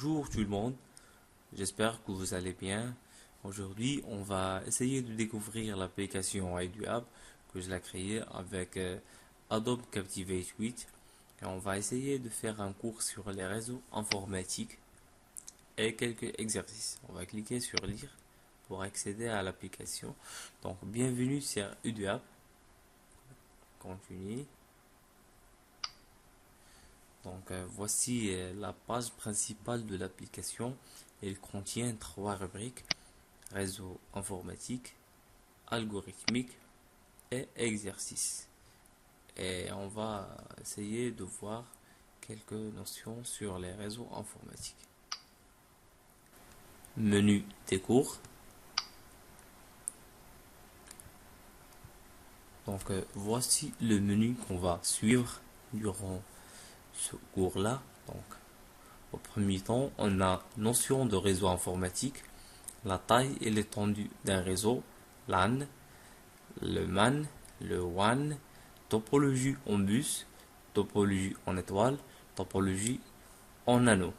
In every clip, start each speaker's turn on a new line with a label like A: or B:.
A: Bonjour tout le monde, j'espère que vous allez bien. Aujourd'hui, on va essayer de découvrir l'application iDoApp que je l'ai créée avec Adobe Captivate 8 et on va essayer de faire un cours sur les réseaux informatiques et quelques exercices. On va cliquer sur lire pour accéder à l'application. Donc, bienvenue sur iDoApp. Continue. Donc voici la page principale de l'application. Elle contient trois rubriques: réseau informatique, algorithmique et exercice. Et on va essayer de voir quelques notions sur les réseaux informatiques. Menu des cours. Donc voici le menu qu'on va suivre durant ce cours-là. Donc au premier temps, on a notion de réseau informatique, la taille et l'étendue d'un réseau, LAN, le MAN, le WAN, topologie en bus, topologie en étoile, topologie en anneau.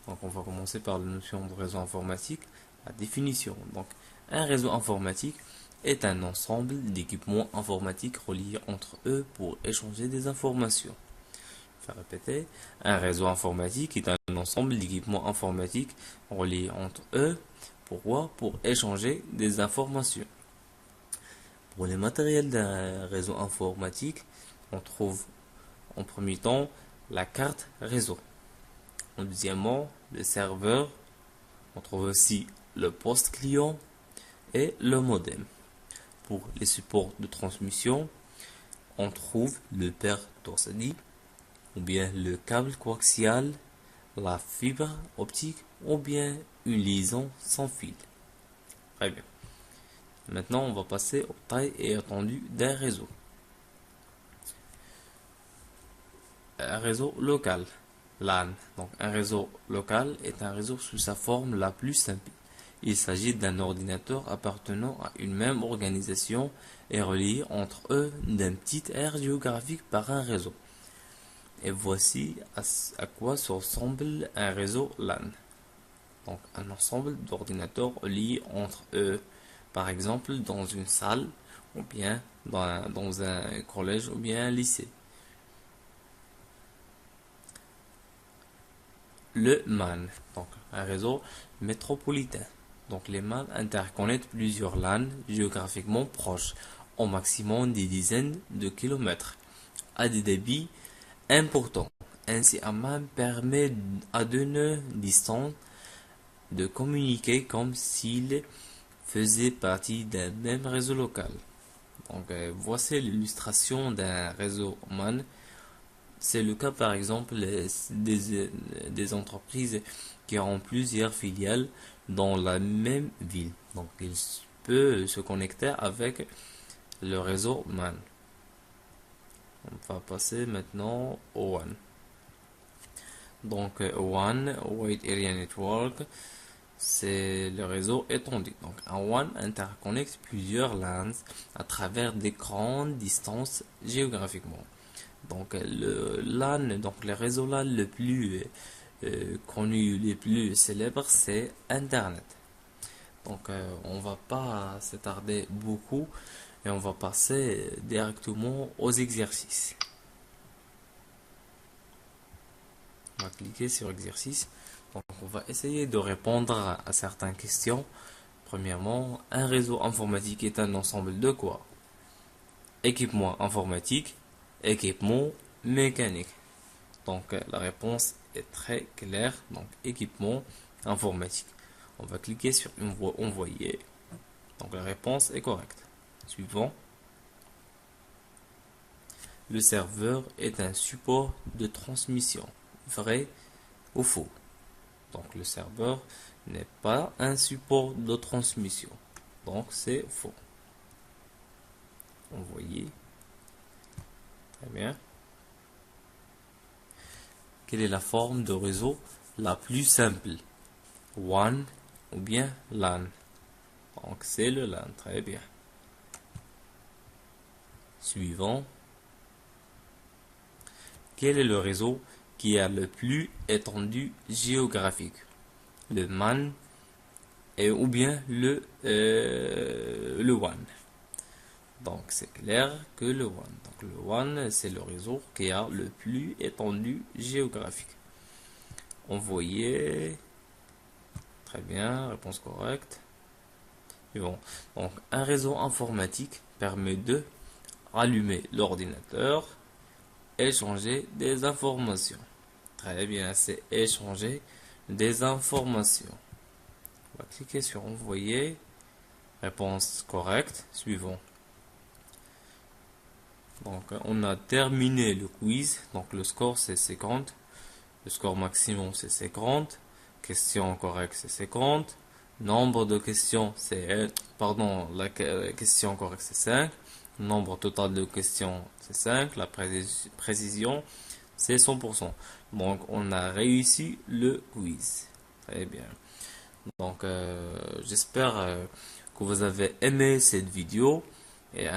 A: Donc on va commencer par la notion de réseau informatique, la définition. Donc un réseau informatique est un ensemble d'équipements informatiques reliés entre eux pour échanger des informations. Je vais répéter, un réseau informatique est un ensemble d'équipements informatiques reliés entre eux. Pourquoi? Pour échanger des informations. Pour les matériels d'un réseau informatique, on trouve en premier temps la carte réseau. En deuxièmement, le serveur. On trouve aussi le poste client et le modem. Pour les supports de transmission, on trouve le père torsadi, ou bien le câble coaxial, la fibre optique, ou bien une liaison sans fil. Très bien. Maintenant, on va passer aux tailles et étendues d'un réseau. Un réseau local, LAN. Donc, un réseau local est un réseau sous sa forme la plus simple. Il s'agit d'un ordinateur appartenant à une même organisation et relié entre eux d'un petit aire géographique par un réseau. Et voici à quoi ressemble un réseau LAN. Donc un ensemble d'ordinateurs liés entre eux, par exemple dans une salle, ou bien dans un collège, ou bien un lycée. Le MAN, donc un réseau métropolitain. Donc les MAN interconnectent plusieurs LAN géographiquement proches, au maximum des dizaines de kilomètres, à des débits importants. Ainsi, un MAN permet à deux nœuds distants de communiquer comme s'ils faisaient partie d'un même réseau local. Donc voici l'illustration d'un réseau MAN. C'est le cas par exemple des entreprises qui ont plusieurs filiales dans la même ville. Donc ils peuvent se connecter avec le réseau MAN. On va passer maintenant au WAN. Donc WAN, Wide Area Network, c'est le réseau étendu. Donc un WAN interconnecte plusieurs LANs à travers des grandes distances géographiquement. Donc le LAN, donc le réseau LAN le plus connu, les plus célèbres, c'est Internet. Donc on va pas s'attarder beaucoup et on va passer directement aux exercices. On va cliquer sur exercice. Donc on va essayer de répondre à certaines questions. Premièrement, un réseau informatique est un ensemble de quoi? Équipement informatique, équipement mécanique. Donc la réponse est très claire. Donc équipement informatique. On va cliquer sur envoyer. Donc la réponse est correcte. Suivant. Le serveur est un support de transmission. Vrai ou faux? Donc le serveur n'est pas un support de transmission. Donc c'est faux. Envoyer. Très bien. Quelle est la forme de réseau la plus simple? WAN ou bien LAN? Donc c'est le LAN. Très bien. Suivant. Quel est le réseau qui a le plus étendue géographique, le MAN ou bien le WAN. Donc c'est clair que le WAN. Donc le WAN, c'est le réseau qui a le plus étendue géographique. Envoyé. Très bien, réponse correcte. Et bon. Donc un réseau informatique permet de allumer l'ordinateur, échanger des informations. Très bien, c'est échanger des informations. On va cliquer sur envoyer. Réponse correcte. Suivant. Donc on a terminé le quiz. Donc le score c'est 50. Le score maximum c'est 50. Question correcte c'est 50. Nombre de questions c'est... Pardon, la question correcte c'est 5. Nombre total de questions c'est 5. La précision c'est 100%. Donc on a réussi le quiz. Très bien. Donc j'espère que vous avez aimé cette vidéo. Et